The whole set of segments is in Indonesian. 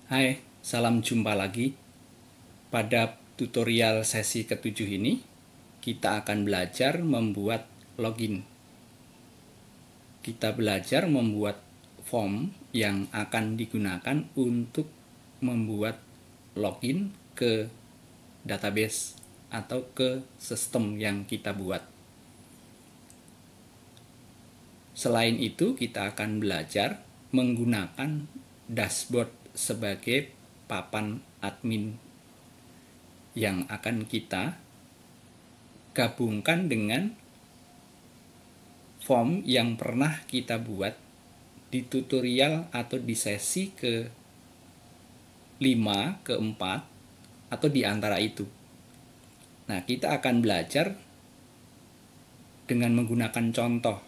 Hai, salam jumpa lagi. Pada tutorial sesi ke-7 ini, kita akan belajar membuat login. Kita belajar membuat form yang akan digunakan untuk membuat login ke database atau ke sistem yang kita buat. Selain itu, kita akan belajar menggunakan dashboard sebagai papan admin yang akan kita gabungkan dengan form yang pernah kita buat di tutorial atau di sesi ke-5, ke-4, atau di antara itu. Nah, kita akan belajar dengan menggunakan contoh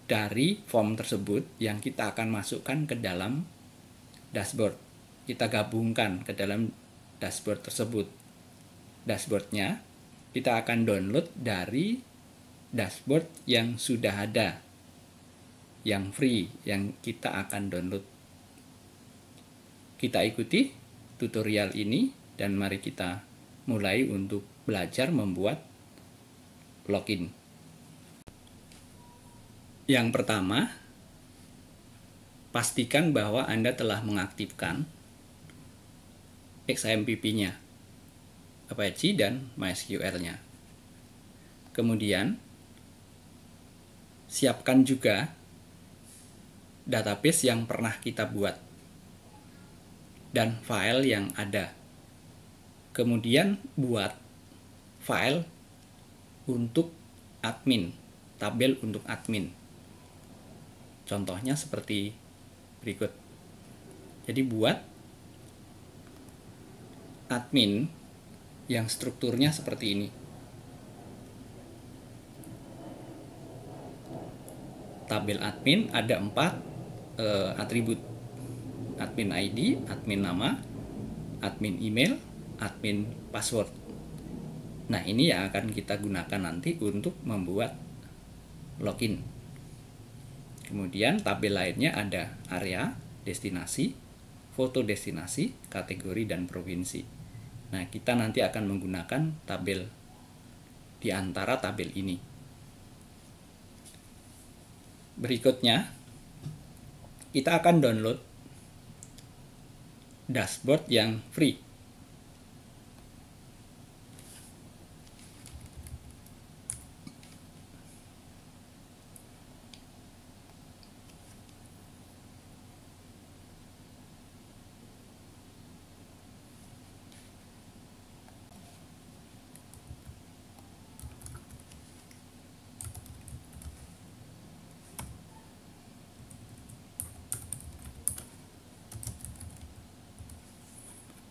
dari form tersebut yang kita akan masukkan ke dalam dashboard. Kita gabungkan ke dalam dashboard tersebut. Dashboardnya kita akan download dari dashboard yang sudah ada, yang free, yang kita akan download. Kita ikuti tutorial ini dan mari kita mulai untuk belajar membuat login. Yang pertama, pastikan bahwa Anda telah mengaktifkan XAMPP-nya, Apache dan MySQL-nya. Kemudian, siapkan juga database yang pernah kita buat dan file yang ada. Kemudian, buat file untuk admin, tabel untuk admin. Contohnya seperti berikut. Jadi buat admin yang strukturnya seperti ini. Tabel admin ada 4 atribut. Admin ID, admin nama, admin email, admin password. Nah, ini yang akan kita gunakan nanti untuk membuat login. Kemudian tabel lainnya ada area, destinasi, foto destinasi, kategori, dan provinsi. Nah, kita nanti akan menggunakan tabel di antara tabel ini. Berikutnya, kita akan download dashboard yang free.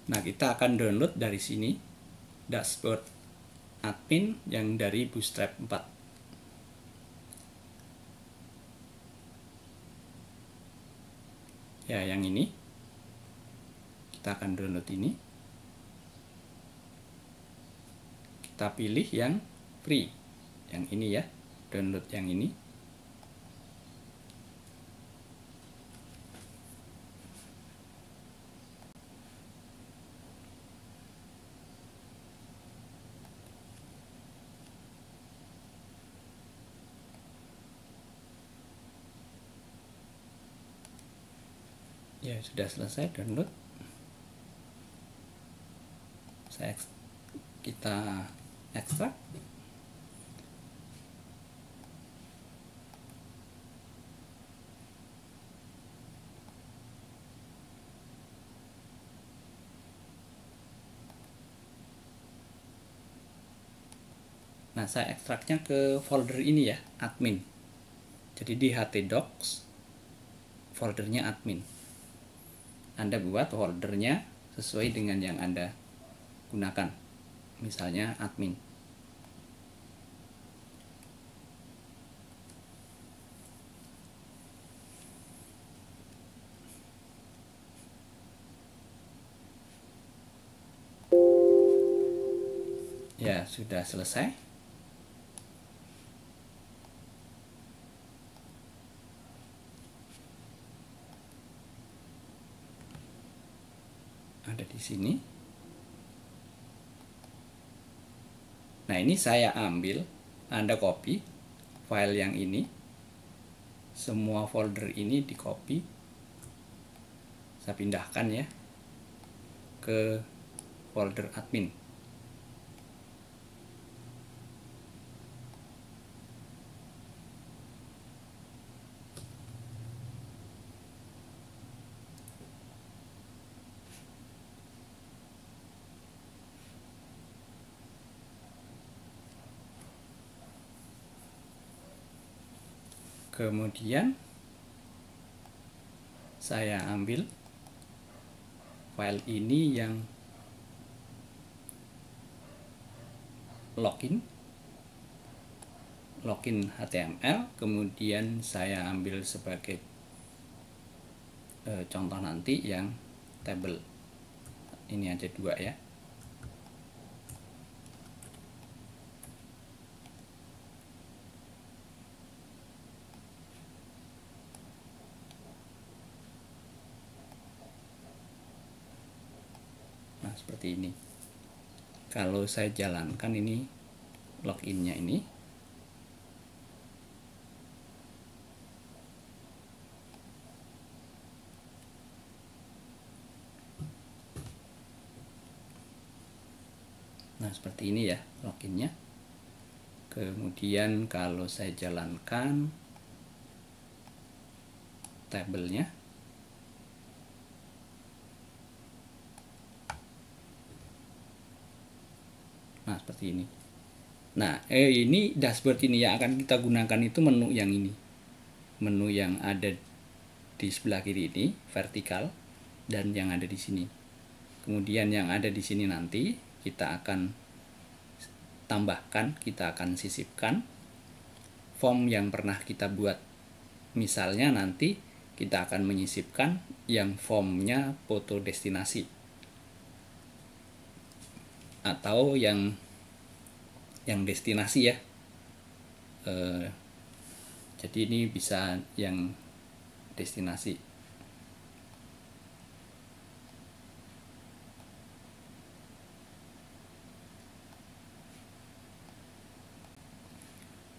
Nah, kita akan download dari sini dashboard admin yang dari Bootstrap 4. Ya, yang ini. Kita akan download ini. Kita pilih yang free. Yang ini ya. Download yang ini. Ya, sudah selesai download. Kita ekstrak. Nah, saya ekstraknya ke folder ini ya, admin. Jadi di htdocs foldernya admin. Anda buat foldernya sesuai dengan yang Anda gunakan. Misalnya admin. Ya, sudah selesai. ada di sini. Nah, ini saya ambil, Anda copy file yang ini, semua folder ini di copy, saya pindahkan ya ke folder admin. Kemudian saya ambil file ini yang login HTML, kemudian saya ambil sebagai contoh nanti yang table. Ini ada 2 ya. Nah, seperti ini. Kalau saya jalankan ini loginnya ini, nah seperti ini ya loginnya. Kemudian kalau saya jalankan tabelnya, nah seperti ini. Nah, ini dashboard ini yang akan kita gunakan itu menu yang ini. Menu yang ada di sebelah kiri ini, vertikal, dan yang ada di sini. Kemudian yang ada di sini nanti kita akan tambahkan, kita akan sisipkan form yang pernah kita buat. Misalnya nanti kita akan menyisipkan yang formnya foto destinasi, atau yang destinasi ya. Jadi ini bisa yang destinasi.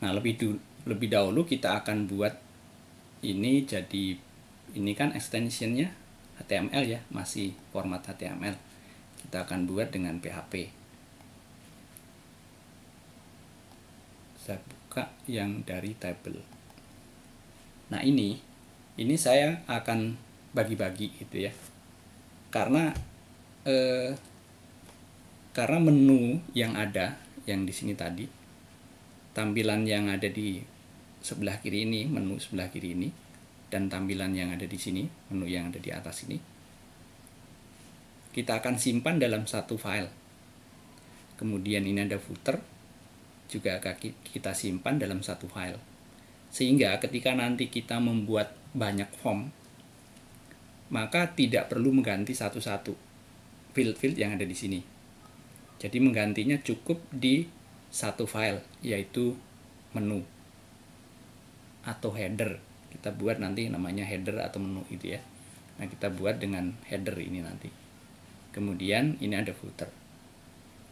Nah, lebih dahulu kita akan buat ini jadi, ini kan extensionnya HTML ya, masih format HTML. Kita akan buat dengan PHP. Saya buka yang dari table. Nah, ini saya akan bagi-bagi gitu ya. Karena menu yang ada yang di sini tadi, tampilan yang ada di sebelah kiri ini, menu sebelah kiri ini, dan tampilan yang ada di sini, menu yang ada di atas ini, kita akan simpan dalam satu file. Kemudian ini ada footer, juga kita simpan dalam satu file. Sehingga ketika nanti kita membuat banyak form, maka tidak perlu mengganti satu-satu field-field yang ada di sini. Jadi menggantinya cukup di satu file, yaitu menu atau header. Kita buat nanti namanya header atau menu itu ya. Nah, kita buat dengan header ini nanti. Kemudian ini ada footer.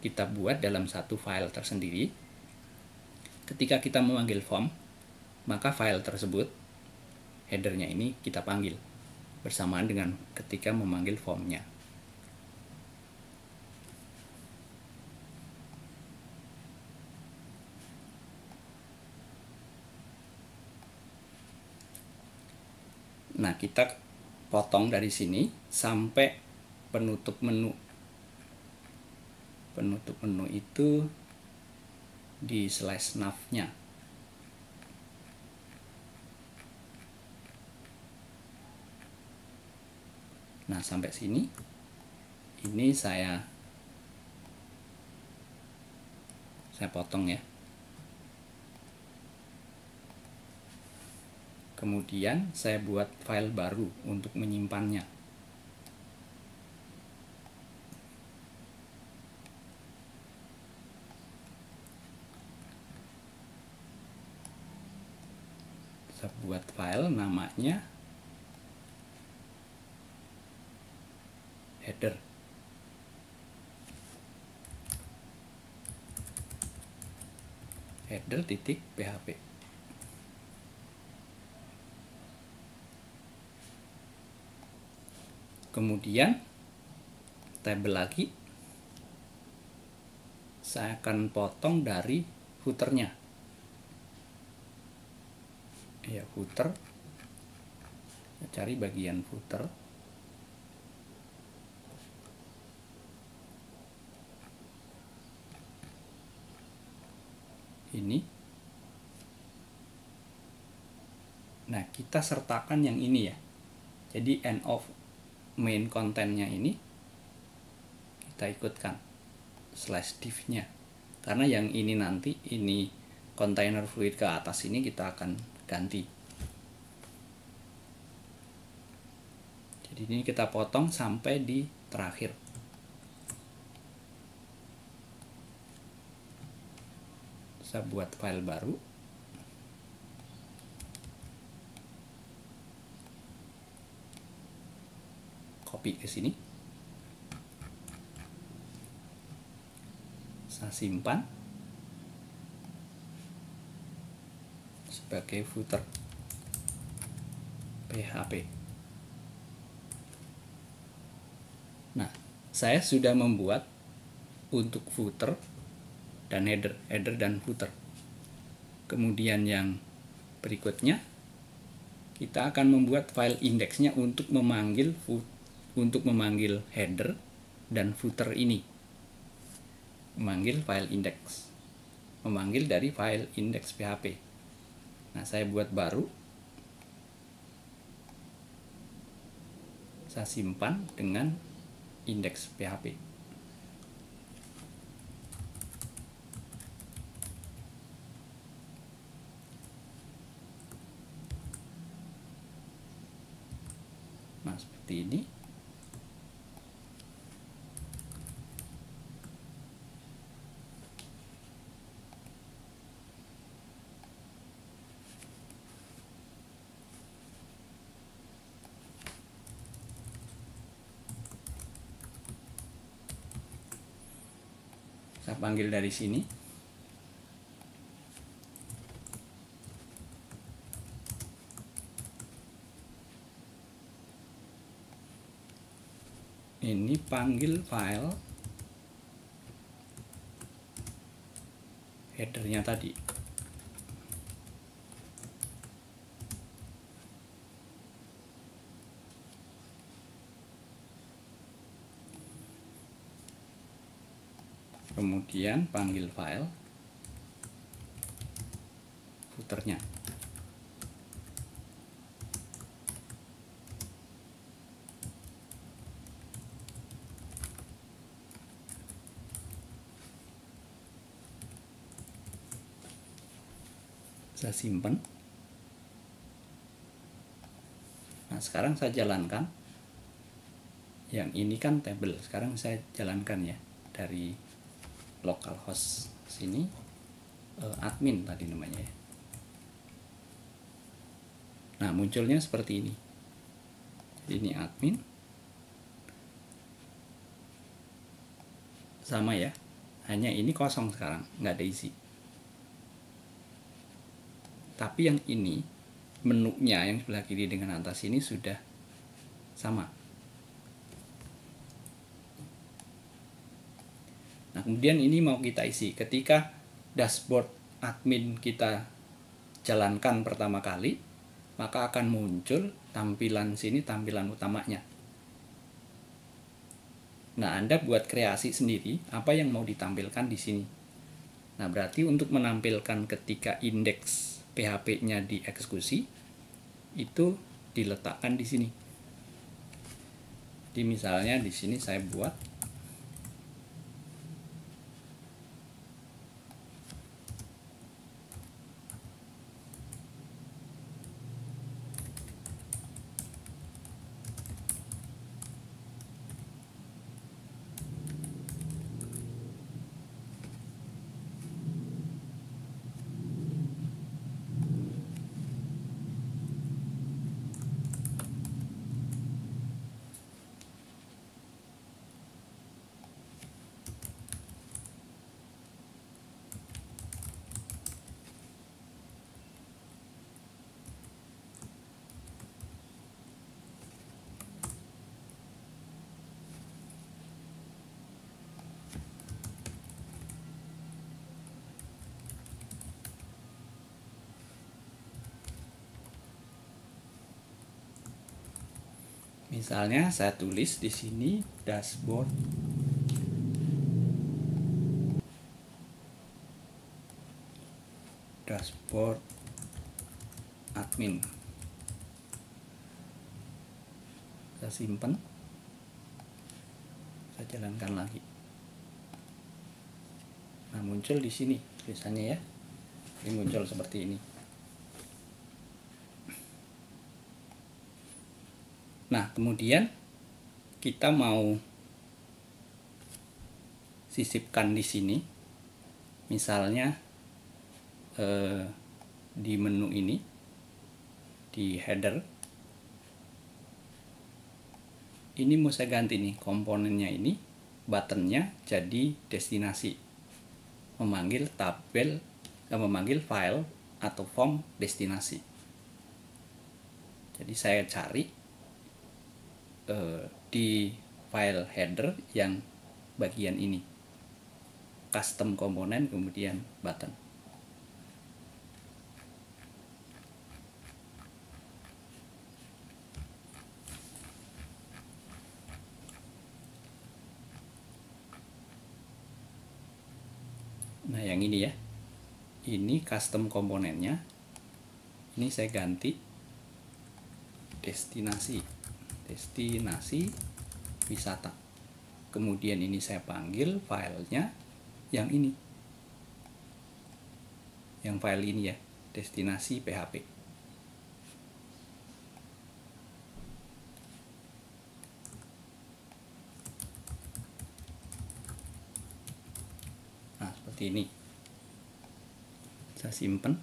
Kita buat dalam satu file tersendiri. Ketika kita memanggil form, maka file tersebut, headernya ini kita panggil bersamaan dengan ketika memanggil formnya. Nah, kita potong dari sini sampai penutup menu. Penutup menu itu di slash nav-nya. Nah, sampai sini ini saya potong ya. Kemudian saya buat file baru untuk menyimpannya. Saya buat file namanya header. header titik php. Kemudian tabel lagi, saya akan potong dari footernya. Ya, footer, cari bagian footer. Ini. Nah, kita sertakan yang ini ya. Jadi end of main kontennya ini kita ikutkan /div-nya. Karena yang ini nanti, ini container fluid ke atas ini kita akan ganti. Jadi ini kita potong sampai di terakhir. Saya buat file baru. Copy ke sini. Saya simpan sebagai footer PHP. Nah, saya sudah membuat untuk footer dan header dan footer. Kemudian yang berikutnya, kita akan membuat file indeksnya untuk memanggil header dan footer ini. Memanggil file index, memanggil dari file index PHP. Nah, saya buat baru, saya simpan dengan index PHP. Nah, seperti ini. Saya panggil dari sini. Ini panggil file headernya tadi. Kemudian panggil file footernya. Saya simpan. Nah, sekarang saya jalankan. Yang ini kan tabel. Sekarang saya jalankan ya dari localhost sini, admin tadi namanya ya. Nah, munculnya seperti ini. Ini admin. Sama ya. Hanya ini kosong sekarang, nggak ada isi. Tapi yang ini, menunya yang sebelah kiri dengan atas ini sudah sama. Nah, kemudian ini mau kita isi. Ketika dashboard admin kita jalankan pertama kali, maka akan muncul tampilan sini, tampilan utamanya. Nah, Anda buat kreasi sendiri apa yang mau ditampilkan di sini. Nah, berarti untuk menampilkan ketika indeks PHP-nya dieksekusi, itu diletakkan di sini. Jadi misalnya di sini saya buat Misalnya saya tulis di sini dashboard admin. Saya simpan, saya jalankan lagi. Nah, muncul di sini tulisannya ya. Ini muncul seperti ini. Nah, kemudian kita mau sisipkan di sini, misalnya di menu ini, di header, ini mau saya ganti nih komponennya ini, buttonnya jadi destinasi, memanggil tabel, memanggil file atau form destinasi. Jadi saya cari di file header yang bagian ini, custom komponen, kemudian button. Nah, yang ini ya, ini custom komponennya, ini saya ganti destinasi wisata. Kemudian ini saya panggil filenya yang ini, yang file ini ya, destinasi PHP. Nah, seperti ini. Saya simpan.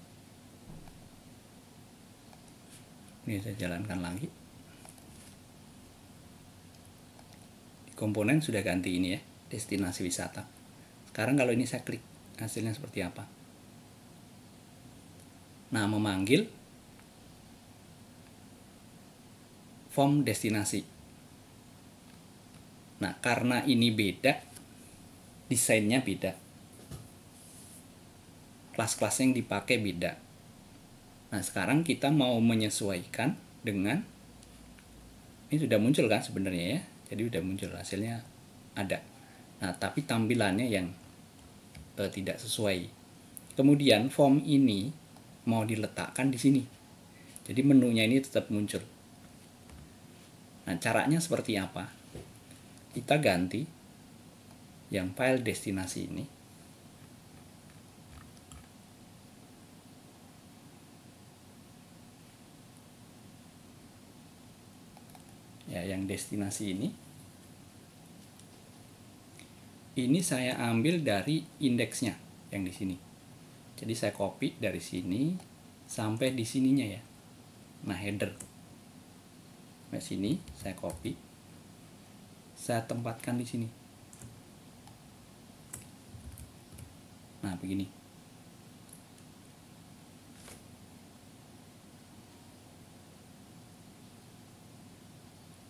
Ini saya jalankan lagi. Komponen sudah ganti ini ya, destinasi wisata. Sekarang kalau ini saya klik, hasilnya seperti apa? Nah, memanggil form destinasi. Nah, karena ini beda, desainnya beda, kelas-kelasnya yang dipakai beda. Nah, sekarang kita mau menyesuaikan dengan, ini sudah muncul kan sebenarnya ya, jadi udah muncul, hasilnya ada. Nah, tapi tampilannya yang tidak sesuai. Kemudian form ini mau diletakkan di sini, jadi menunya ini tetap muncul. Nah, caranya seperti apa? Kita ganti yang file destinasi ini, ya, yang destinasi ini saya ambil dari indeksnya yang di sini. Jadi saya copy dari sini sampai di sininya ya. Nah, header. Nah, sini saya copy. Saya tempatkan di sini. Nah, begini.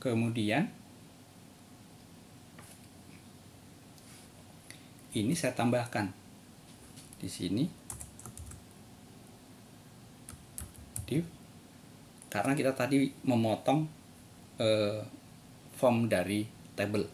Kemudian ini saya tambahkan di sini div, karena kita tadi memotong form dari table.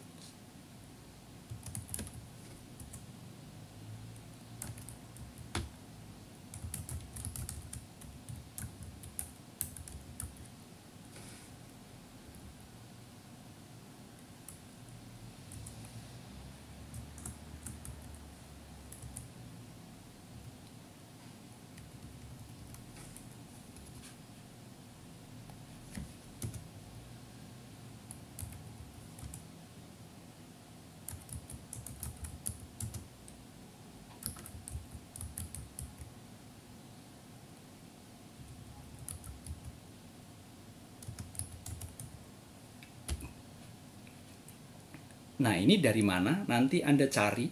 Nah, ini dari mana? Nanti Anda cari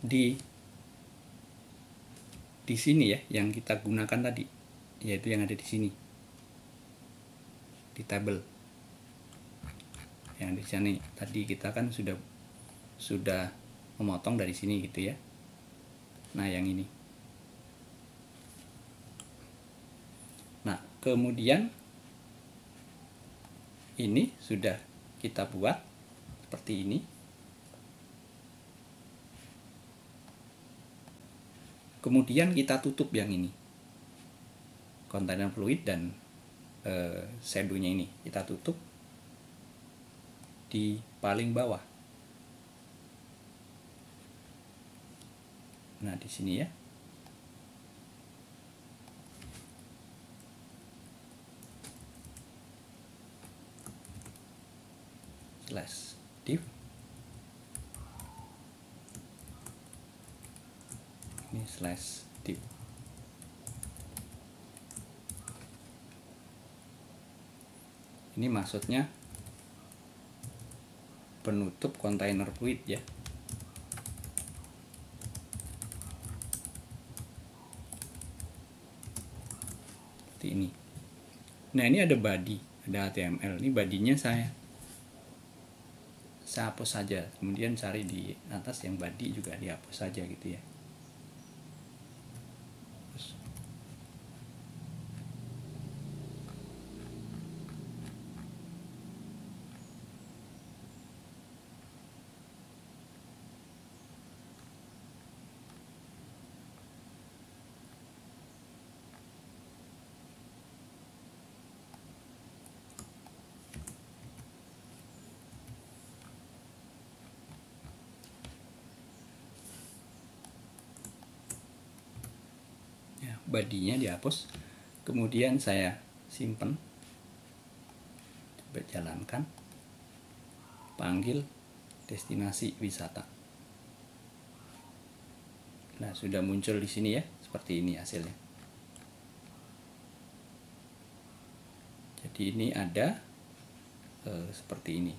di sini ya, yang kita gunakan tadi, yaitu yang ada di sini, di tabel. Yang di sini tadi kita kan sudah memotong dari sini gitu ya. Nah, yang ini. Nah, kemudian ini sudah kita buat seperti ini. Kemudian kita tutup yang ini, kontainer fluid dan shadownya ini kita tutup di paling bawah. Nah, di sini ya. Slash div. Ini slash div. Ini maksudnya penutup kontainer fluid ya. Seperti ini. Nah, ini ada body, ada HTML. Ini badinya saya hapus saja. Kemudian cari di atas yang body juga dihapus saja gitu ya. Badinya dihapus, kemudian saya simpan, coba jalankan, panggil destinasi wisata. Nah, sudah muncul di sini ya, seperti ini hasilnya. Jadi ini ada seperti ini.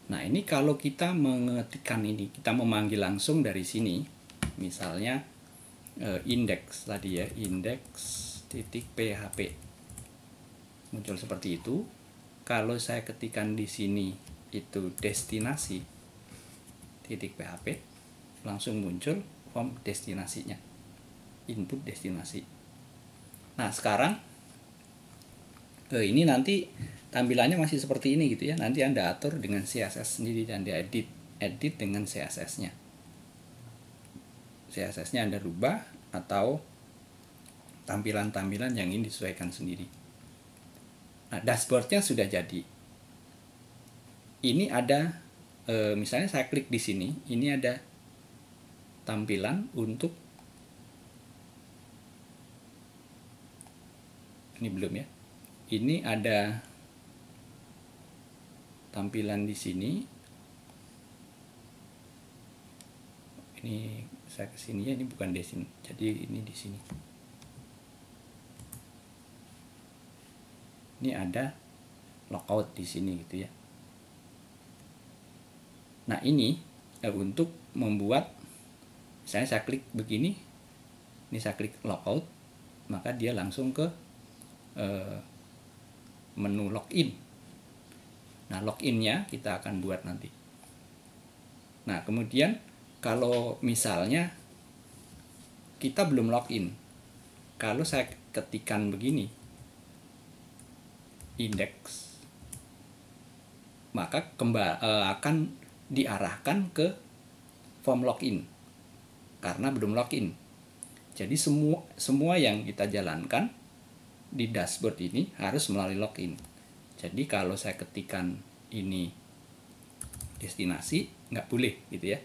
Nah, ini kalau kita mengetikkan ini, kita memanggil langsung dari sini, misalnya index tadi ya, index.php, muncul seperti itu. Kalau saya ketikkan di sini itu destinasi.php, langsung muncul form destinasinya, input destinasi. Nah, sekarang ini nanti tampilannya masih seperti ini gitu ya. Nanti Anda atur dengan CSS sendiri dan Anda edit dengan CSS-nya. CSS-nya Anda rubah atau tampilan-tampilan yang ingin disesuaikan sendiri. Nah, dashboard-nya sudah jadi. Ini ada misalnya saya klik di sini, ini ada tampilan untuk ini belum ya. Ini ada tampilan di sini. Ini saya ke sini ya, ini bukan di sini. Jadi ini di sini. Ini ada logout di sini gitu ya. Nah, ini untuk membuat, misalnya saya klik begini, ini saya klik logout, maka dia langsung ke menu login. Nah, loginnya kita akan buat nanti. Nah, kemudian kalau misalnya kita belum login, kalau saya ketikkan begini, index, maka akan diarahkan ke form login karena belum login. Jadi semua yang kita jalankan di dashboard ini harus melalui login. Jadi kalau saya ketikkan ini destinasi, nggak boleh gitu ya,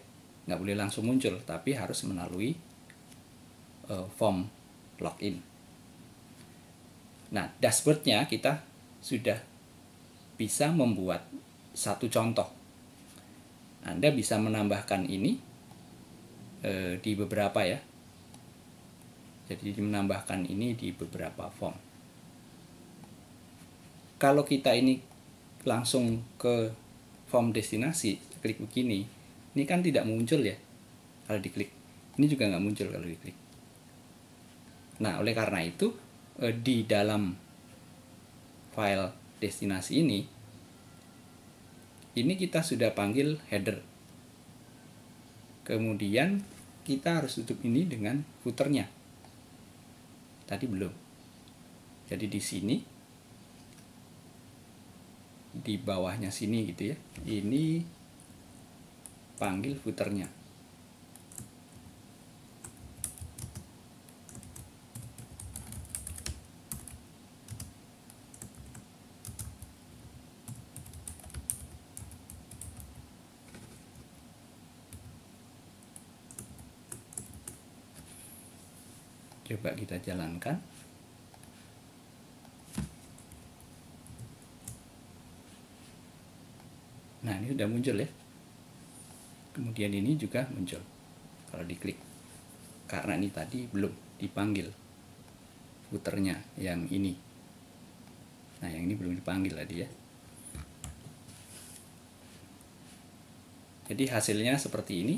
nggak boleh langsung muncul, tapi harus melalui form login. Nah, dashboardnya kita sudah bisa membuat satu contoh. Anda bisa menambahkan ini di beberapa ya. Jadi menambahkan ini di beberapa form. Kalau kita ini langsung ke form destinasi, klik begini, ini kan tidak muncul ya kalau diklik. Ini juga nggak muncul kalau diklik. Nah, oleh karena itu di dalam file destinasi ini kita sudah panggil header. Kemudian kita harus tutup ini dengan footernya. Tadi belum. Jadi di sini, di bawahnya sini gitu ya, ini panggil footernya. Coba kita jalankan. Nah, ini sudah muncul ya. Kemudian ini juga muncul kalau diklik. Karena ini tadi belum dipanggil footernya yang ini. Nah, yang ini belum dipanggil tadi ya. Jadi hasilnya seperti ini.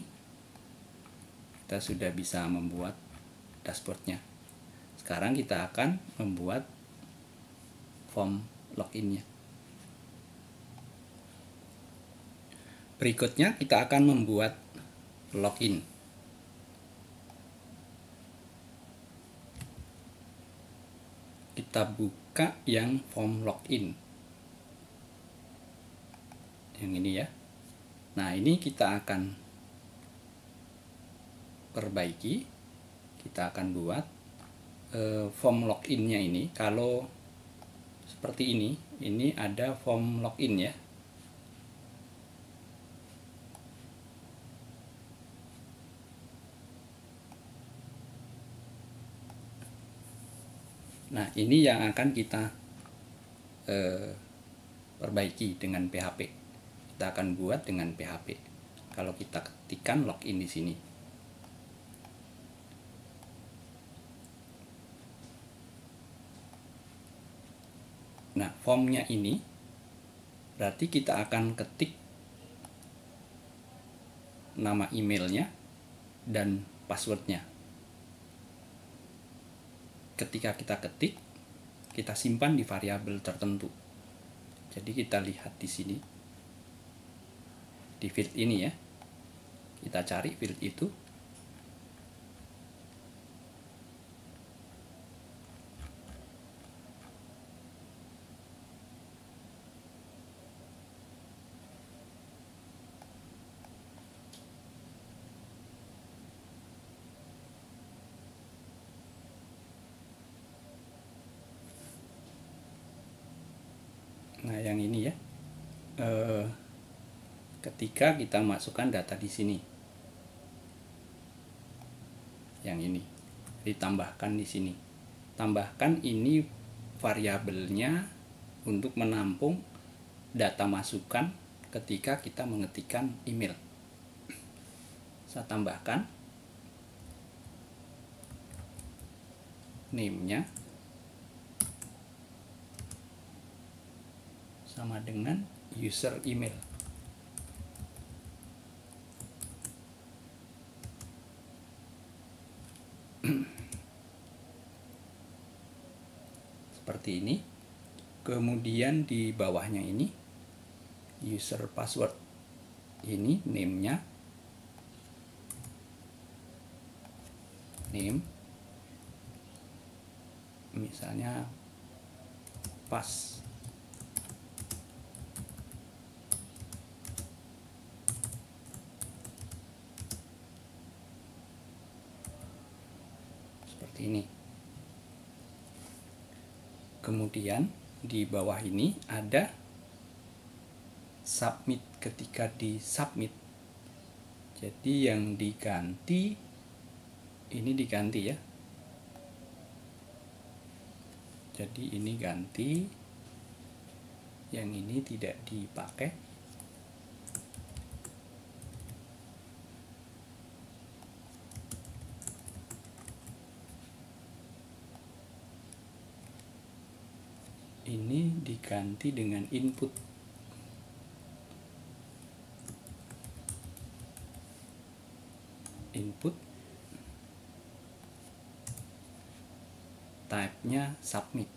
Kita sudah bisa membuat dashboardnya. Sekarang kita akan membuat form loginnya. Berikutnya kita akan membuat login. Kita buka yang form login. Yang ini ya. Nah, ini kita akan perbaiki. Kita akan buat form loginnya ini. Kalau seperti ini ada form login ya. Nah, ini yang akan kita perbaiki dengan PHP. Kita akan buat dengan PHP. Kalau kita ketikkan login di sini. Nah, formnya ini berarti kita akan ketik nama emailnya dan passwordnya. Ketika kita ketik, kita simpan di variabel tertentu. Jadi kita lihat di sini, di field ini ya, kita cari field itu. Nah, yang ini ya, ketika kita masukkan data di sini, yang ini ditambahkan di sini, tambahkan ini variabelnya untuk menampung data masukan ketika kita mengetikkan email. Saya tambahkan name-nya sama dengan user email. Seperti ini. Kemudian di bawahnya ini user password. Ini name-nya, name misalnya pas. Seperti ini. Kemudian di bawah ini ada submit. Ketika di submit, jadi yang diganti ini diganti ya. Jadi ini ganti, yang ini tidak dipakai. Ini diganti dengan input. Input type-nya submit.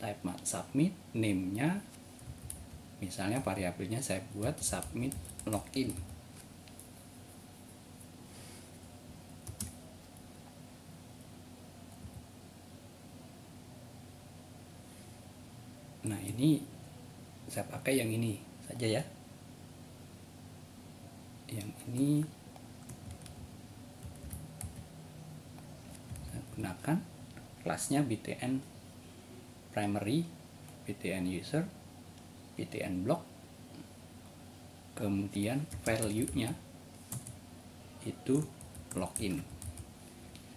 Type submit, name-nya Misalnya variabelnya saya buat submit login. Nah, ini saya pakai yang ini saja ya. Yang ini saya gunakan kelasnya btn primary, btn user, btn block, kemudian value-nya itu login.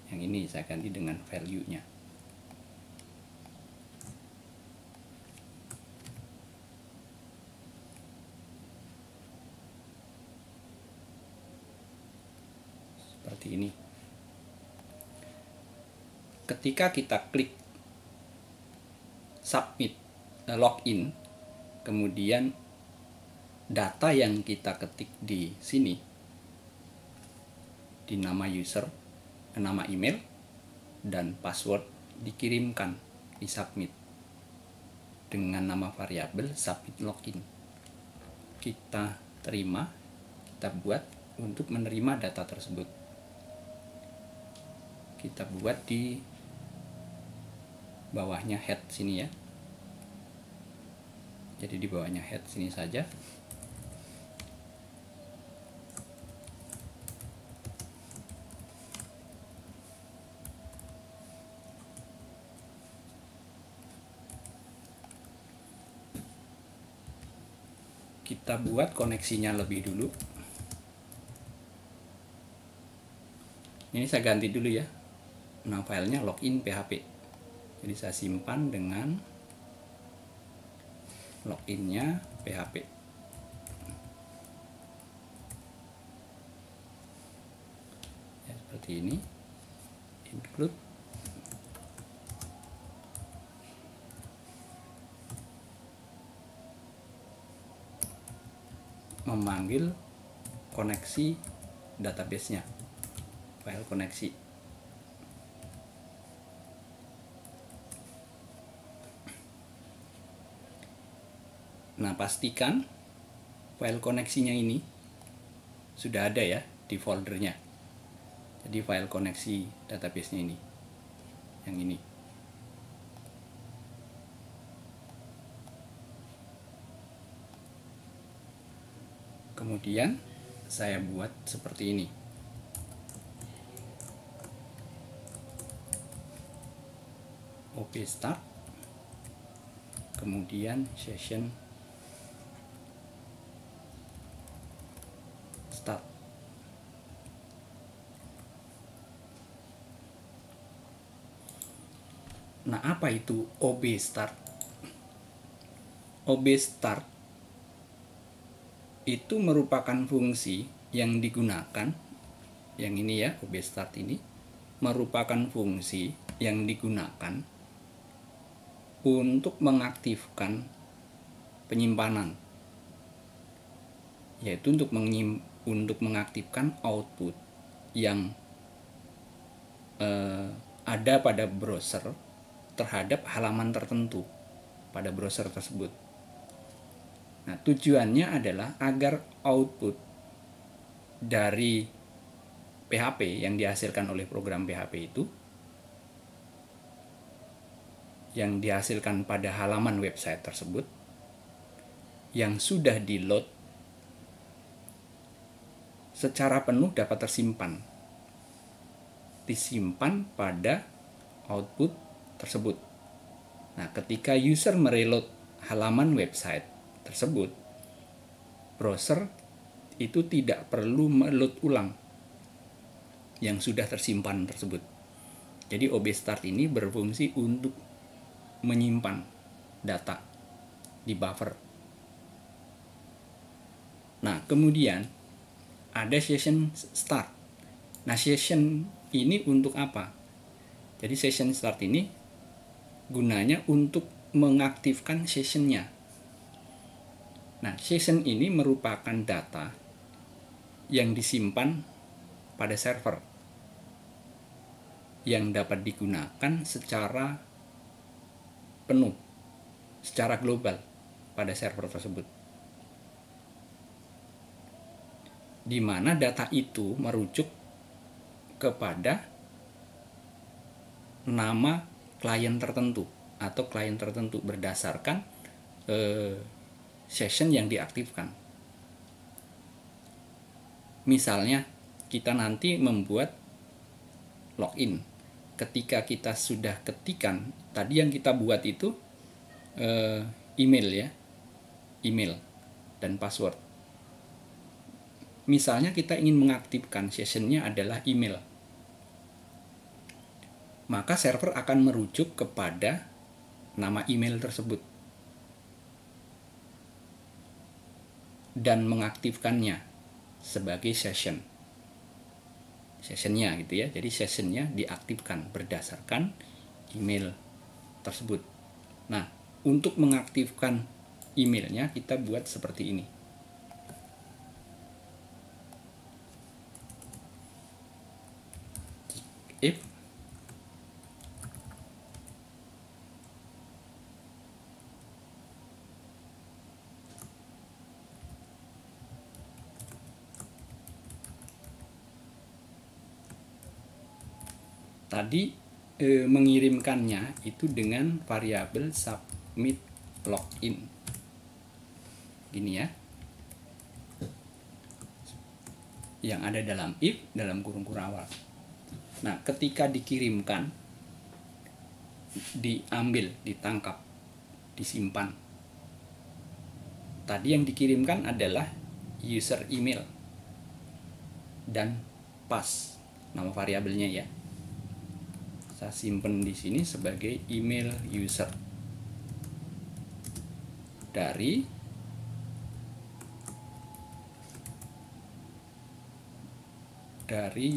Yang ini saya ganti dengan value-nya. Seperti ini. Ketika kita klik submit login, kemudian data yang kita ketik di sini di nama user, nama email dan password dikirimkan di submit dengan nama variabel submit login. Kita terima, kita buat untuk menerima data tersebut. Kita buat di bawahnya head sini ya. Jadi di bawahnya head sini saja. Kita buat koneksinya lebih dulu. Ini saya ganti dulu ya. Nah, filenya login PHP. Jadi saya simpan dengan loginnya PHP. Ya, seperti ini. Include. Memanggil koneksi database-nya. File koneksi. Nah, pastikan file koneksinya ini sudah ada ya di foldernya. Jadi file koneksi database-nya ini, yang ini. Kemudian saya buat seperti ini. OP start, kemudian session start. Nah, apa itu OB start? OB start itu merupakan fungsi yang digunakan, yang ini ya, OB start ini merupakan fungsi yang digunakan untuk mengaktifkan penyimpanan, yaitu untuk mengaktifkan output yang ada pada browser terhadap halaman tertentu pada browser tersebut. Nah, tujuannya adalah agar output dari PHP yang dihasilkan oleh program PHP itu, yang dihasilkan pada halaman website tersebut, yang sudah di-load secara penuh dapat disimpan pada output tersebut. Nah, ketika user mereload halaman website tersebut, browser itu tidak perlu meload ulang yang sudah tersimpan tersebut. Jadi OB start ini berfungsi untuk menyimpan data di buffer. Nah, kemudian ada session start. Nah, session ini untuk apa? Jadi session start ini gunanya untuk mengaktifkan sessionnya. Nah, session ini merupakan data yang disimpan pada server yang dapat digunakan secara penuh, secara global pada server tersebut. di mana data itu merujuk kepada nama klien tertentu atau klien tertentu berdasarkan session yang diaktifkan. Misalnya kita nanti membuat login. Ketika kita sudah ketikan tadi yang kita buat itu email ya, email dan password. Misalnya kita ingin mengaktifkan sessionnya adalah email, maka server akan merujuk kepada nama email tersebut dan mengaktifkannya sebagai sessionnya gitu ya. Jadi sessionnya diaktifkan berdasarkan email tersebut. Nah, untuk mengaktifkan emailnya kita buat seperti ini. If tadi mengirimkannya itu dengan variabel submit login gini ya, yang ada dalam if dalam kurung awal. Nah, ketika dikirimkan, diambil, ditangkap, disimpan, tadi yang dikirimkan adalah user email dan pass nama variabelnya ya. Saya simpan di sini sebagai email user dari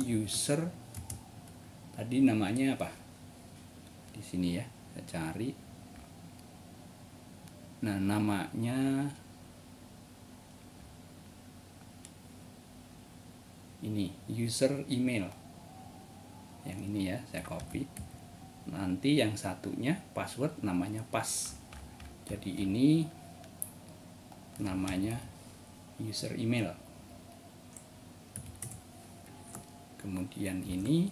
user tadi namanya apa? Di sini ya, saya cari. Nah, namanya ini user email. Yang ini ya, saya copy. Nanti yang satunya password namanya pass. Jadi ini namanya user email. Kemudian ini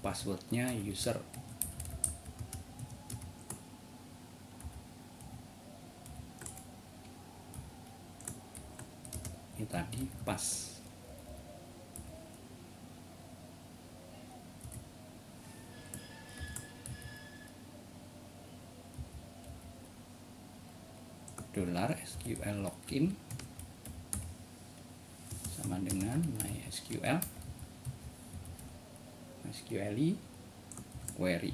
passwordnya user. Ini tadi pass. $SQL login sama dengan MySQL query.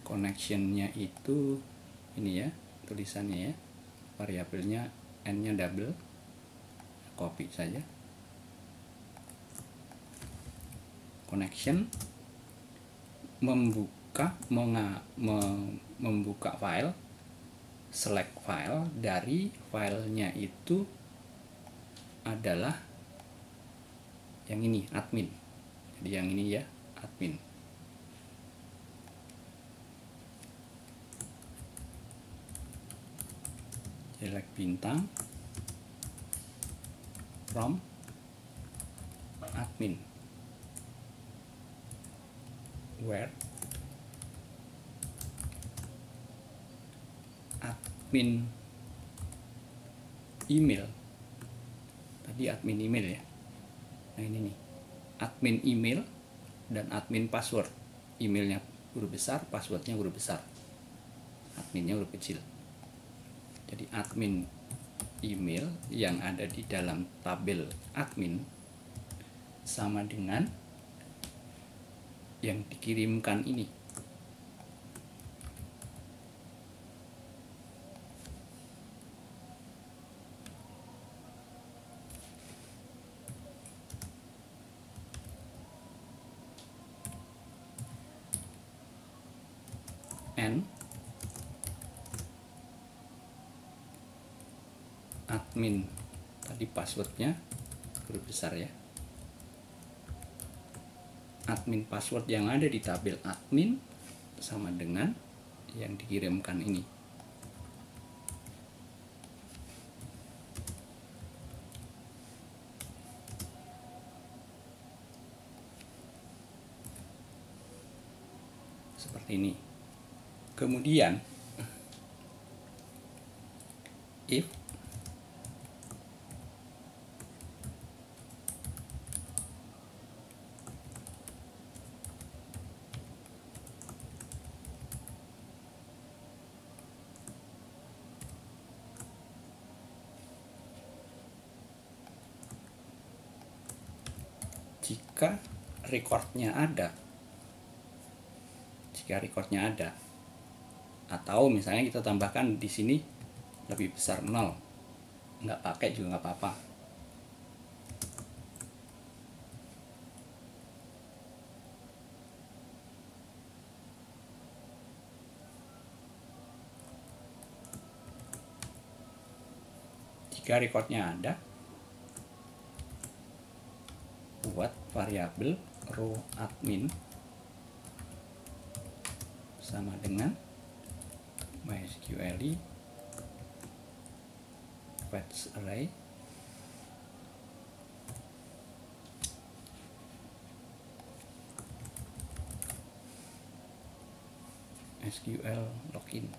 Connectionnya itu ini ya, tulisannya ya, variabelnya n-nya double, copy saja. Connection membuka file, select file, dari filenya itu adalah yang ini admin. Jadi yang ini ya admin. Select bintang from admin, where admin email, tadi admin email ya. Nah ini nih, admin email dan admin password. Emailnya huruf besar, passwordnya huruf besar, adminnya huruf kecil. Jadi admin email yang ada di dalam tabel admin sama dengan yang dikirimkan ini. N admin tadi passwordnya huruf besar ya, admin password yang ada di tabel admin sama dengan yang dikirimkan ini. Seperti ini. Kemudian if jika recordnya ada, atau misalnya kita tambahkan di sini lebih besar 0, nggak pakai juga nggak apa-apa. Jika recordnya ada, buat variabel row admin sama dengan MySQL fetch array SQL login.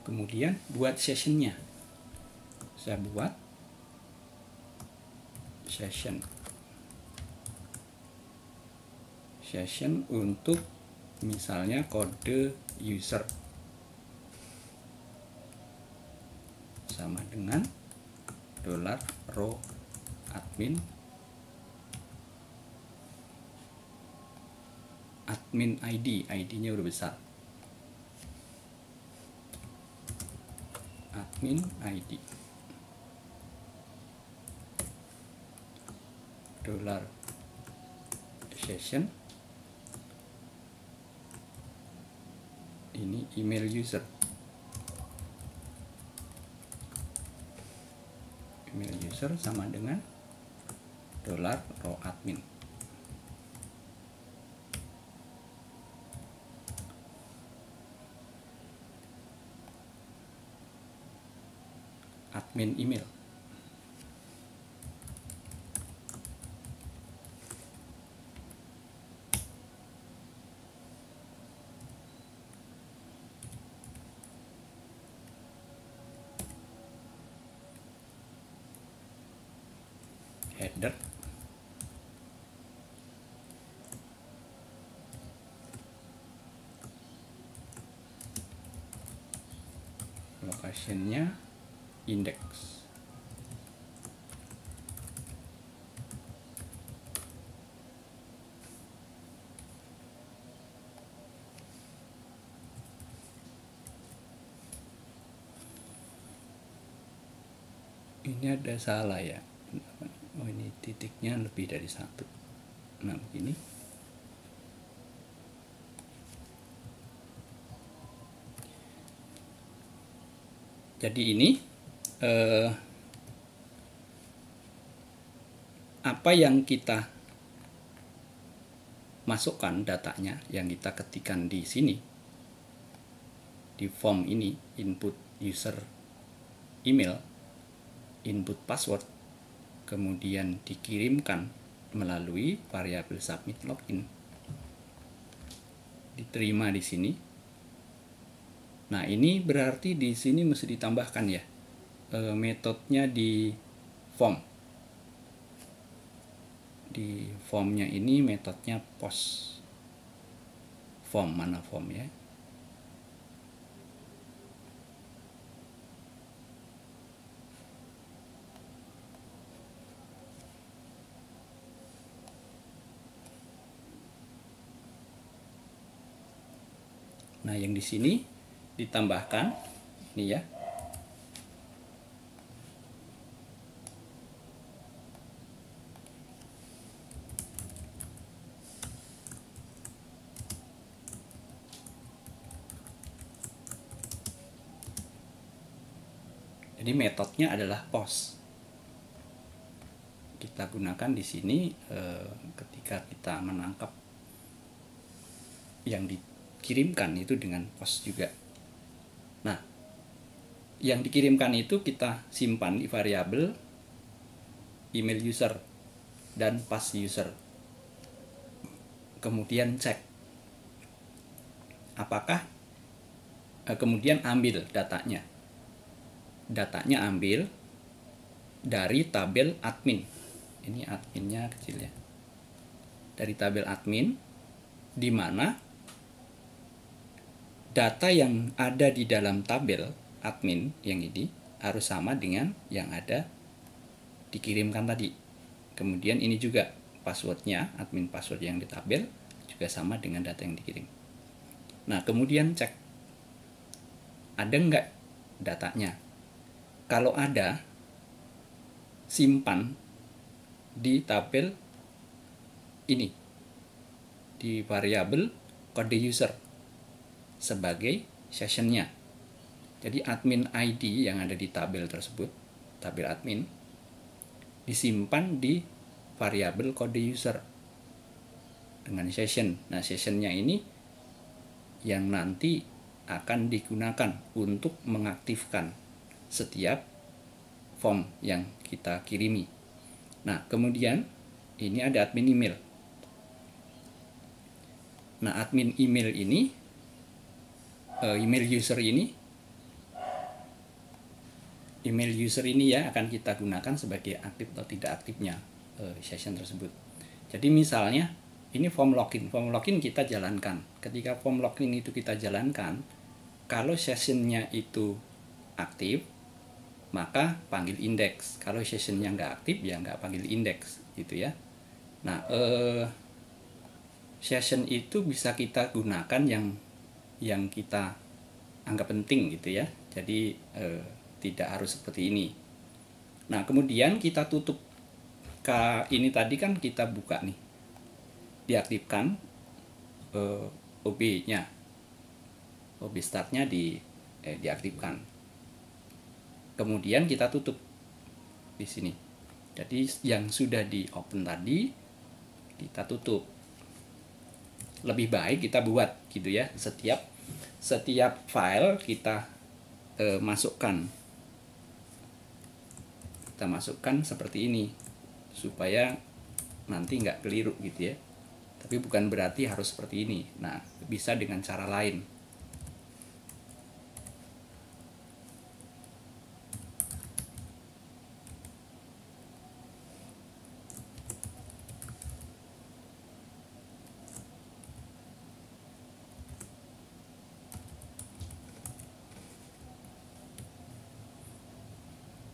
Kemudian buat sessionnya, saya buat session untuk misalnya kode user sama dengan $row admin ID-nya udah besar, admin ID $session ini email user sama dengan $row admin. Admin email. Header. Location-nya index. Ini ada salah ya. Oh, ini titiknya lebih dari 1. Nah, begini. Jadi ini apa yang kita masukkan datanya, yang kita ketikkan di sini di form ini, input user email, input password, kemudian dikirimkan melalui variabel submit login, diterima di sini. Nah, ini berarti di sini mesti ditambahkan ya metodenya di form. Di formnya ini metodenya post form, mana form ya? Nah, yang di sini ditambahkan ini ya. Jadi metodenya adalah post. Kita gunakan di sini ketika kita menangkap yang dikirimkan itu dengan post juga. Nah, yang dikirimkan itu kita simpan di variabel email user dan pass user. Kemudian cek apakah kemudian ambil datanya. Datanya ambil dari tabel admin. Ini adminnya kecil ya. Dari tabel admin, di mana data yang ada di dalam tabel admin yang ini harus sama dengan yang ada dikirimkan tadi. Kemudian ini juga passwordnya, admin password yang di tabel juga sama dengan data yang dikirim. Nah, kemudian cek ada nggak datanya. Kalau ada, simpan di tabel ini, di variabel kode user sebagai sessionnya. Jadi admin ID yang ada di tabel tersebut, tabel admin, disimpan di variabel kode user dengan session. Nah, sessionnya ini yang nanti akan digunakan untuk mengaktifkan setiap form yang kita kirimi. Nah, kemudian ini ada admin email. Nah, admin email ini, email user ini ya akan kita gunakan sebagai aktif atau tidak aktifnya session tersebut. Jadi misalnya ini form login kita jalankan. Ketika form login itu kita jalankan, kalau sessionnya itu aktif, maka panggil index. Kalau sessionnya nggak aktif, ya nggak panggil index gitu ya. Nah, session itu bisa kita gunakan yang kita anggap penting gitu ya. Jadi tidak harus seperti ini. Nah, kemudian kita tutup. Ini tadi kan kita buka nih, diaktifkan OB-nya, OB startnya diaktifkan. Kemudian kita tutup di sini. Jadi yang sudah di open tadi kita tutup. Lebih baik kita buat gitu ya. Setiap file kita masukkan. Kita masukkan seperti ini supaya nanti nggak keliru gitu ya. Tapi bukan berarti harus seperti ini. Nah, bisa dengan cara lain.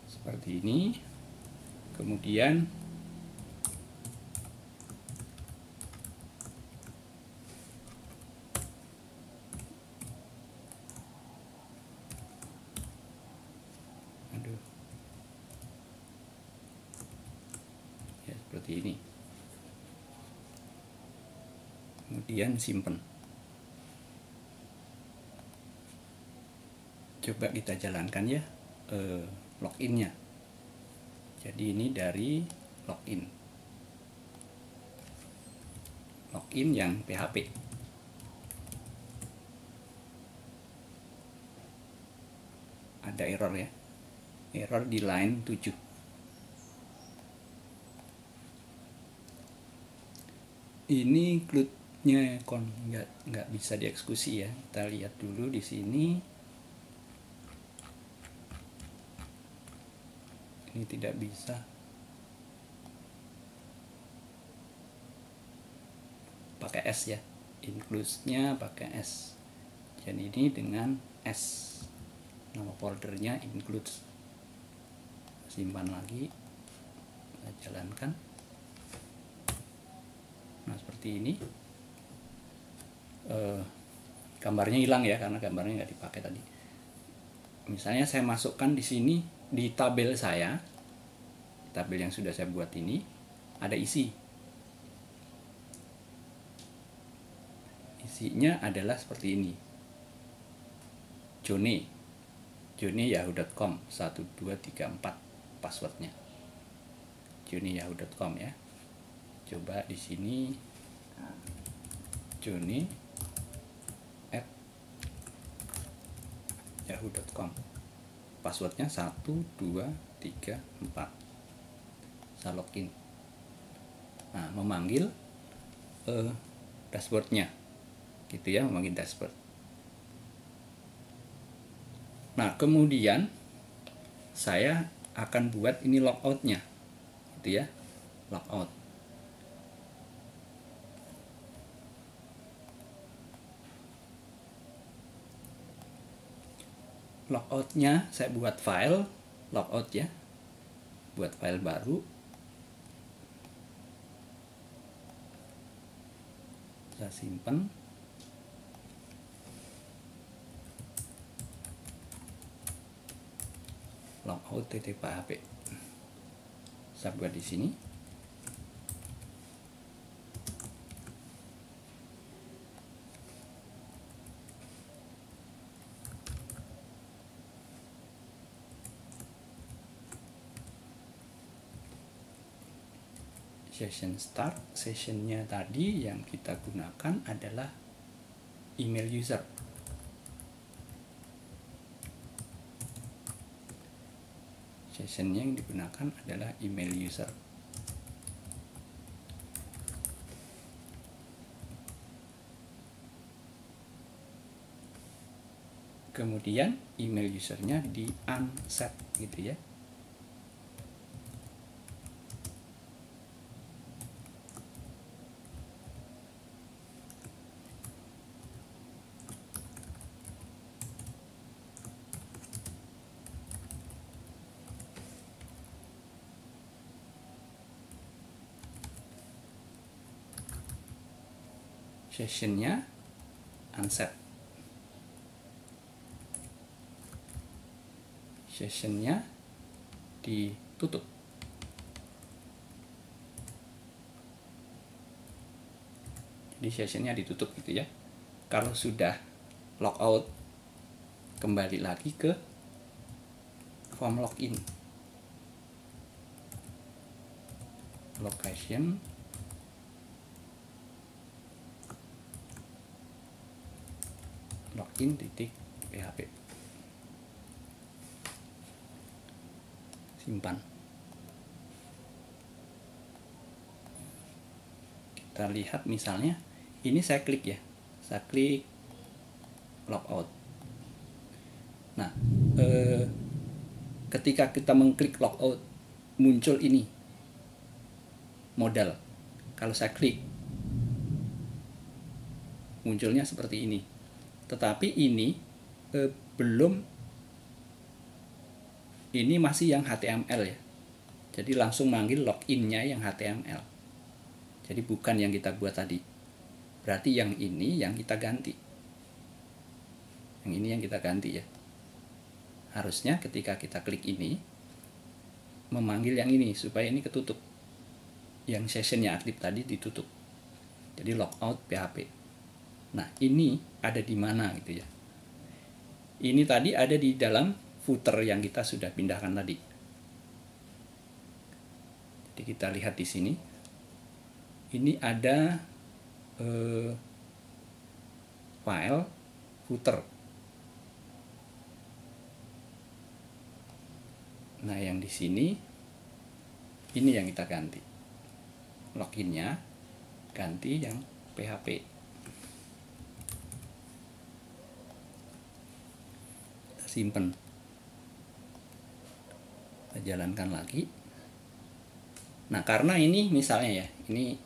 Seperti ini. Kemudian ya seperti ini. Kemudian simpen. Coba kita jalankan ya loginnya. Jadi ini dari login yang PHP. Ada error ya, error di line 7. Ini include-nya nggak bisa dieksekusi ya. Kita lihat dulu di sini. Ini tidak bisa. Pakai S ya. Include-nya pakai S. Dan ini dengan S. Nama foldernya include. Simpan lagi. Kita jalankan. Nah, seperti ini. Gambarnya hilang ya karena gambarnya nggak dipakai tadi. Misalnya saya masukkan di sini di tabel saya, tabel yang sudah saya buat ini ada isi. Isinya adalah seperti ini. Jone. jonny.yahoo.com 1234 passwordnya. jonny.yahoo.com ya. Coba di sini jonny@yahoo.com. Passwordnya 1234. Saya login. Nah, memanggil dashboardnya, gitu ya, memanggil dashboard. Nah, kemudian saya akan buat ini logoutnya, gitu ya, logout. Logoutnya saya buat file logout ya, buat file baru. Saya simpan. Logout.php. Saya buat di sini. Session start. Sessionnya tadi yang kita gunakan adalah email user. Sessionnya yang digunakan adalah email user. Kemudian email usernya di unset gitu ya. Sessionnya unset. Sessionnya ditutup. Jadi sessionnya ditutup gitu ya. Kalau sudah logout, kembali lagi ke form login. Location login.php. Simpan. Kita lihat misalnya ini saya klik ya, saya klik logout. Nah, ketika kita mengklik logout muncul ini modal. Kalau saya klik munculnya seperti ini. Tetapi ini belum, ini masih yang HTML ya. Jadi langsung manggil loginnya yang HTML. Jadi bukan yang kita buat tadi. Berarti yang ini yang kita ganti. Yang ini yang kita ganti ya. Harusnya ketika kita klik ini memanggil yang ini supaya ini ketutup. Yang sessionnya aktif tadi ditutup. Jadi logout PHP. Nah, ini ada di mana gitu ya. Ini tadi ada di dalam footer yang kita sudah pindahkan tadi. Jadi kita lihat di sini. Ini ada file footer. Nah, yang di sini ini yang kita ganti. Loginnya ganti yang PHP. Simpen. Kita jalankan lagi. Nah, karena ini misalnya ya, ini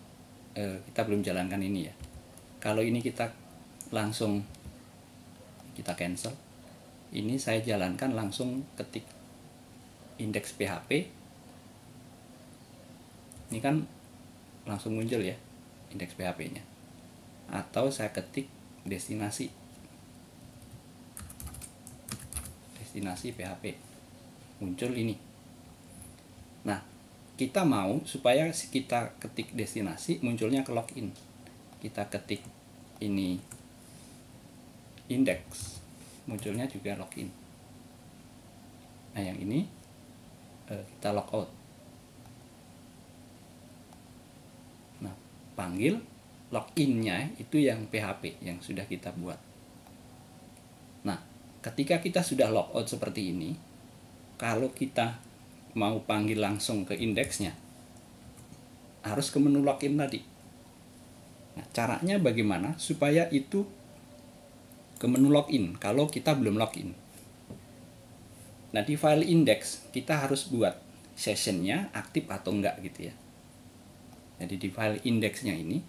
kita belum jalankan ini ya. Kalau ini kita langsung kita cancel, ini saya jalankan langsung ketik indeks PHP. Ini kan langsung muncul ya indeks PHP-nya. Atau saya ketik destinasi PHP, muncul ini. Nah, kita mau supaya kita ketik destinasi munculnya ke login. Kita ketik ini index, munculnya juga login. Nah, yang ini kita logout. Nah, panggil login-nya itu yang PHP yang sudah kita buat. Nah, ketika kita sudah logout seperti ini, kalau kita mau panggil langsung ke indeksnya, harus ke menu login tadi. Nah, caranya bagaimana supaya itu ke menu login kalau kita belum login? Nah, di file index kita harus buat sessionnya aktif atau enggak gitu ya. Jadi di file indexnya ini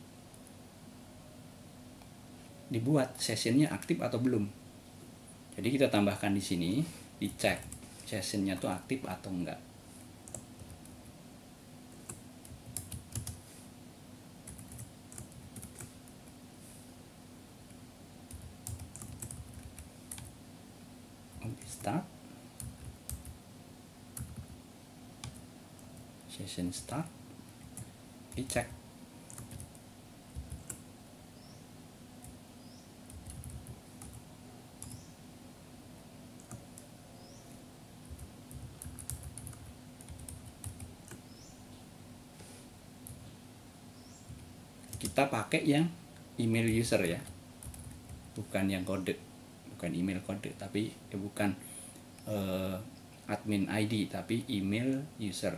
dibuat sessionnya aktif atau belum. Jadi kita tambahkan di sini, dicek sessionnya tuh aktif atau enggak. Start, session start, dicek. Kita pakai yang email user ya, bukan yang kode, bukan email kode, tapi bukan admin ID, tapi email user.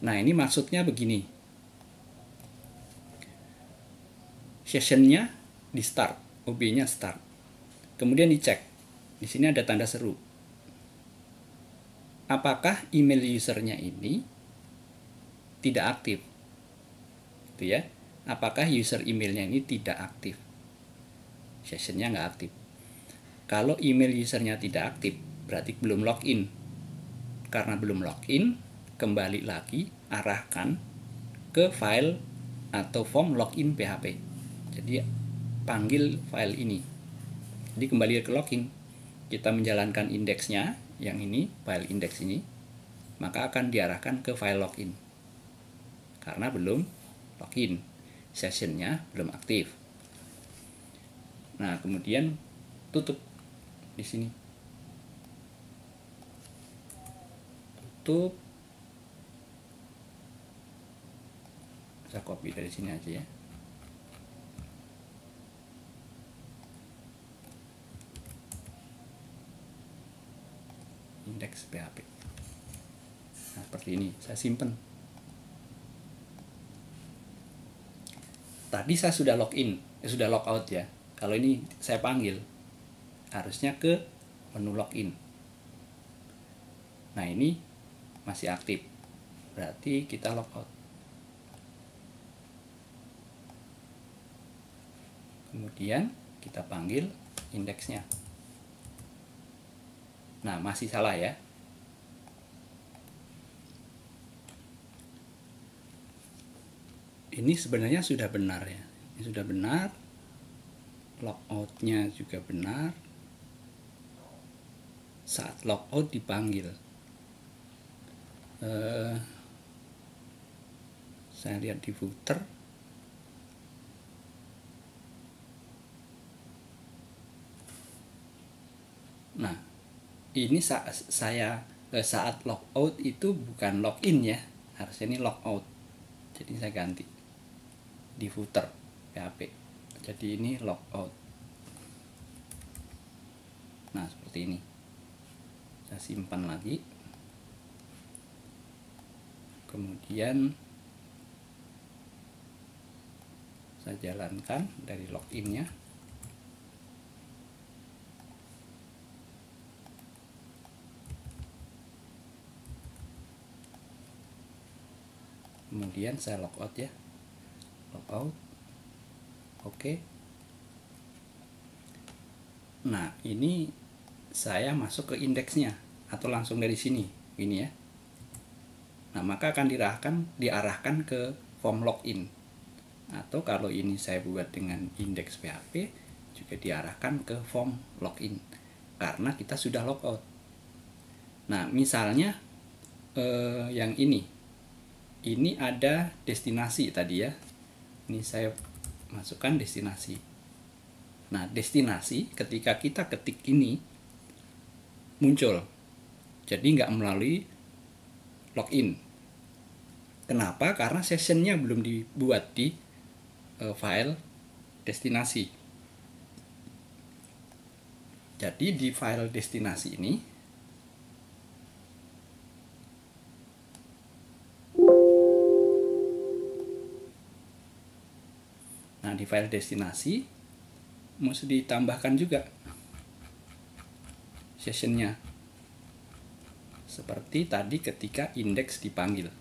Nah, ini maksudnya begini. Sessionnya di start, OB-nya start. Kemudian dicek. Di sini ada tanda seru. Apakah email usernya ini tidak aktif? Gitu ya. Apakah user emailnya ini tidak aktif? Sessionnya nggak aktif. Kalau email usernya tidak aktif, berarti belum login. Karena belum login, kembali lagi arahkan ke file atau form login PHP. Jadi panggil file ini. Jadi kembali ke login, kita menjalankan indeksnya yang ini, file index ini, maka akan diarahkan ke file login. Karena belum login, sessionnya belum aktif. Nah, kemudian tutup di sini. Tutup. Saya copy dari sini aja ya. Indeks PHP. Nah, seperti ini. Saya simpen. Tadi saya sudah login, sudah logout ya. Kalau ini saya panggil, harusnya ke menu login. Nah, ini masih aktif. Berarti kita logout. Kemudian kita panggil indeksnya. Nah, masih salah ya. Ini sebenarnya sudah benar ya. Ini sudah benar. Logoutnya juga benar. Saat logout dipanggil. Saya lihat di footer. Nah, ini saya saat logout itu bukan login ya, harusnya ini logout. Jadi saya ganti di footer PHP. Jadi ini logout. Nah, seperti ini. Saya simpan lagi. Kemudian saya jalankan dari loginnya. Kemudian saya logout ya, logout, oke. Nah, ini saya masuk ke indeksnya atau langsung dari sini, ini ya. Nah, maka akan diarahkan ke form login. Atau kalau ini saya buat dengan indeks PHP, juga diarahkan ke form login karena kita sudah logout. Nah, misalnya yang ini ada destinasi tadi ya. Ini saya masukkan destinasi. Nah, destinasi ketika kita ketik ini muncul. Jadi nggak melalui login. Kenapa? Karena sessionnya belum dibuat di file destinasi. Jadi di file destinasi ini di file destinasi mesti ditambahkan juga sessionnya seperti tadi ketika indeks dipanggil.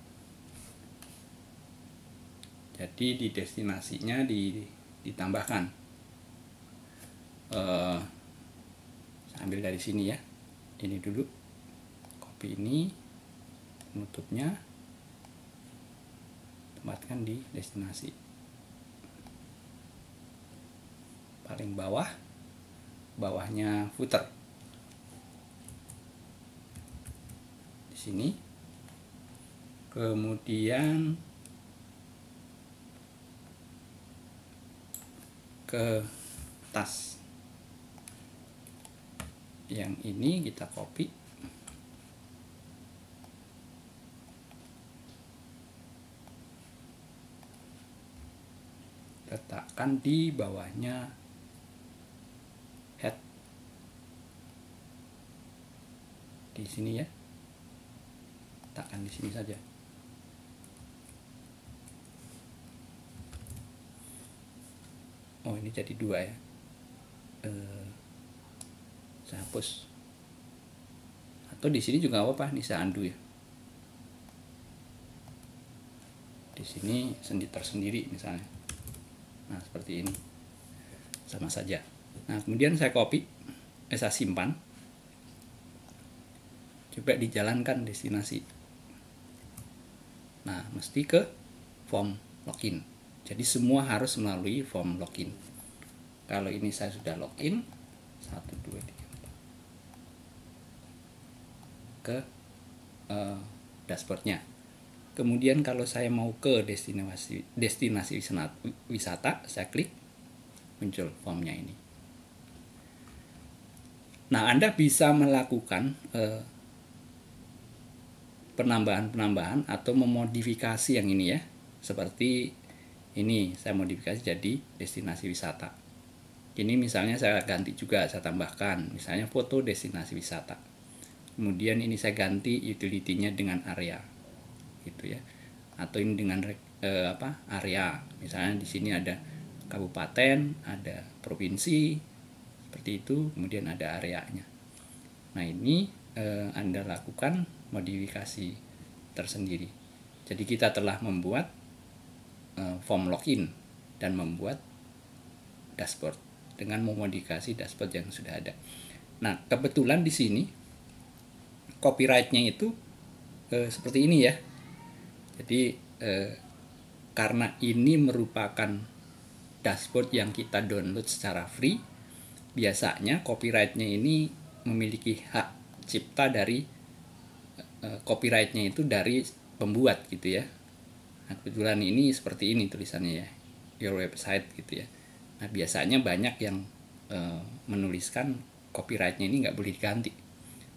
Jadi di destinasinya ditambahkan. Saya ambil dari sini ya. Ini dulu, copy ini, penutupnya tempatkan di destinasi. Paling bawah, bawahnya footer. Di sini. Kemudian ke tas. Yang ini kita copy. Letakkan di bawahnya head. Di sini ya. Letakkan di sini saja. Oh, ini jadi 2 ya. Saya hapus. Atau di sini juga apa-apa, nih saya undo ya. Di sini tersendiri misalnya. Nah, seperti ini. Sama saja. Nah, kemudian saya copy, saya simpan. Coba dijalankan destinasi. Nah, mesti ke form login. Jadi semua harus melalui form login. Kalau ini saya sudah login 1 2 3 4 ke dashboardnya. Kemudian kalau saya mau ke destinasi wisata, saya klik, muncul formnya ini. Nah, Anda bisa melakukan penambahan atau memodifikasi yang ini ya. Seperti ini saya modifikasi jadi destinasi wisata. Ini misalnya saya ganti juga, saya tambahkan misalnya foto destinasi wisata. Kemudian ini saya ganti utility-nya dengan area, gitu ya. Atau ini dengan area. Misalnya di sini ada kabupaten, ada provinsi, seperti itu. Kemudian ada areanya. Nah, ini Anda lakukan modifikasi tersendiri. Jadi kita telah membuat form login dan membuat dashboard dengan memodifikasi dashboard yang sudah ada. Nah, kebetulan di sini copyright-nya itu seperti ini ya. Jadi karena ini merupakan dashboard yang kita download secara free, biasanya copyright-nya ini memiliki hak cipta dari copyright-nya itu dari pembuat gitu ya. Nah, kebetulan ini seperti ini tulisannya ya, your website gitu ya. Nah, biasanya banyak yang menuliskan copyright-nya ini nggak boleh diganti.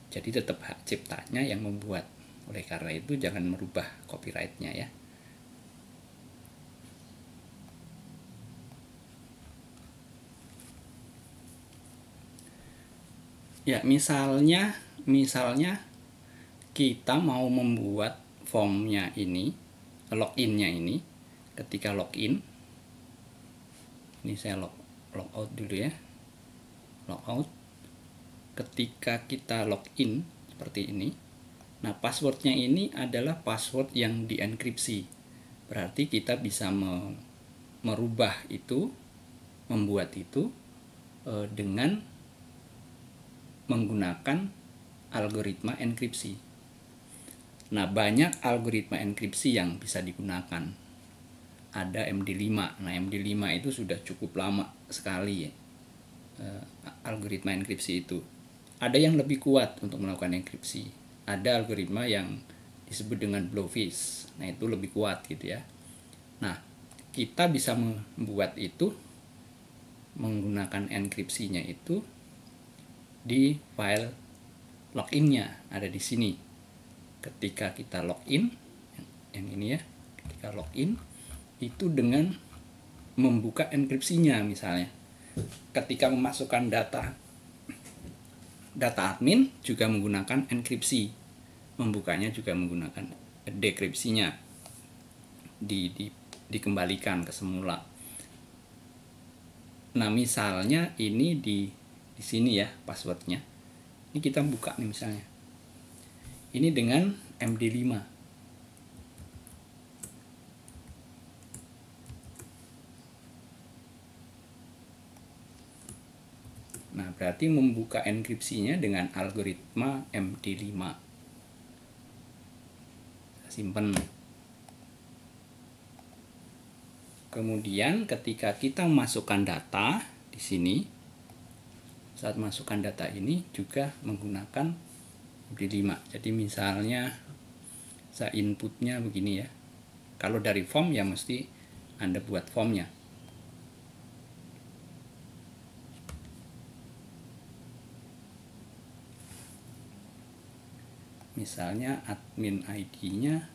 Jadi tetap hak ciptanya yang membuat. Oleh karena itu jangan merubah copyright-nya ya. Ya, misalnya kita mau membuat formnya ini, login-nya ini, ketika login, ini saya logout dulu ya, logout. Ketika kita login seperti ini, nah passwordnya ini adalah password yang dienkripsi. Berarti kita bisa merubah itu, membuat itu dengan menggunakan algoritma enkripsi. Nah, banyak algoritma enkripsi yang bisa digunakan. Ada MD5. Nah, MD5 itu sudah cukup lama sekali ya, algoritma enkripsi itu. Ada yang lebih kuat untuk melakukan enkripsi. Ada algoritma yang disebut dengan Blowfish. Nah, itu lebih kuat gitu ya. Nah, kita bisa membuat itu menggunakan enkripsinya itu di file loginnya, ada di sini. Ketika kita login, yang ini ya, ketika login itu dengan membuka enkripsinya, misalnya ketika memasukkan data admin juga menggunakan enkripsi, membukanya juga menggunakan dekripsinya, dikembalikan ke semula. Nah, misalnya ini di sini ya passwordnya. Ini kita buka nih misalnya. Ini dengan MD5. Nah, berarti membuka enkripsinya dengan algoritma MD5. Simpen. Kemudian ketika kita memasukkan data di sini, saat masukkan data ini juga menggunakan MD5. Jadi misalnya saya inputnya begini ya. Kalau dari form ya mesti Anda buat formnya. Misalnya admin ID-nya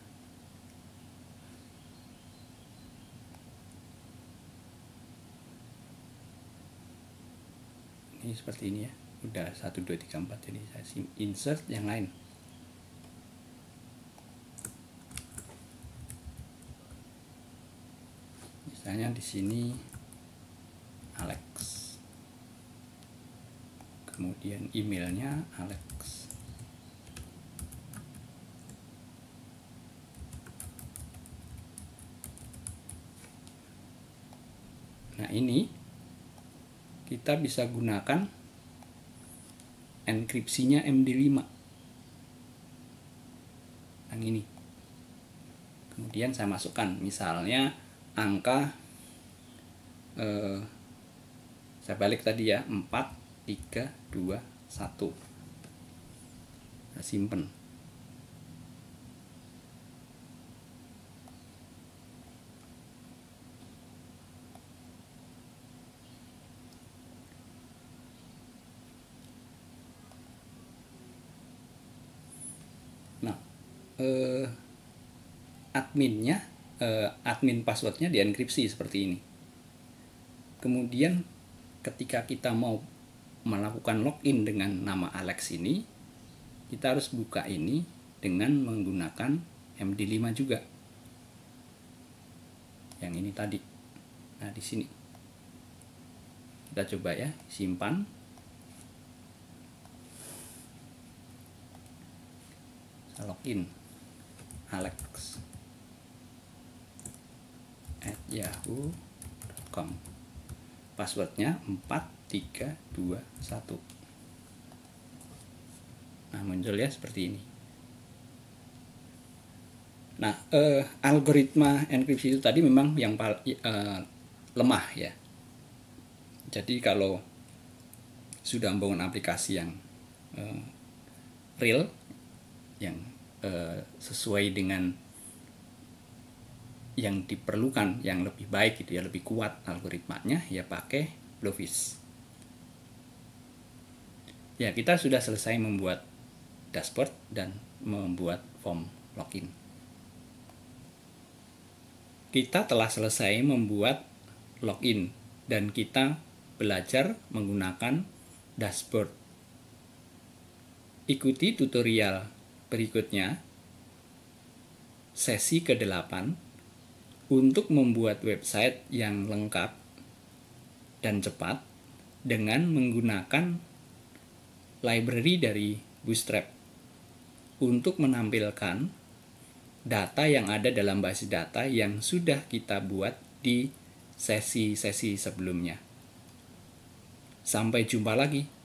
ini seperti ini ya, udah 1 2 3 4, jadi saya insert yang lain. Misalnya di sini Alex, kemudian emailnya Alex. Nah, ini kita bisa gunakan enkripsinya MD5 yang ini. Kemudian saya masukkan misalnya angka saya balik tadi ya, 4 3 2 1. Saya simpen. Nah, admin passwordnya dienkripsi seperti ini. Kemudian ketika kita mau melakukan login dengan nama Alex ini, kita harus buka ini dengan menggunakan MD5 juga. Yang ini tadi. Nah, di sini. Kita coba ya, simpan. Saya login. alex@yahoo.com. Passwordnya 4 3 2 1. Nah, muncul ya seperti ini. Nah, algoritma enkripsi itu tadi memang yang lemah ya. Jadi kalau sudah membangun aplikasi yang real, yang sesuai dengan yang diperlukan, yang lebih baik gitu ya, lebih kuat algoritmanya, ya pakai Blowfish. Ya, kita sudah selesai membuat dashboard dan membuat form login. Kita telah selesai membuat login dan kita belajar menggunakan dashboard. Ikuti tutorial berikutnya, sesi ke-8, untuk membuat website yang lengkap dan cepat dengan menggunakan library dari Bootstrap untuk menampilkan data yang ada dalam base data yang sudah kita buat di sesi-sesi sebelumnya. Sampai jumpa lagi.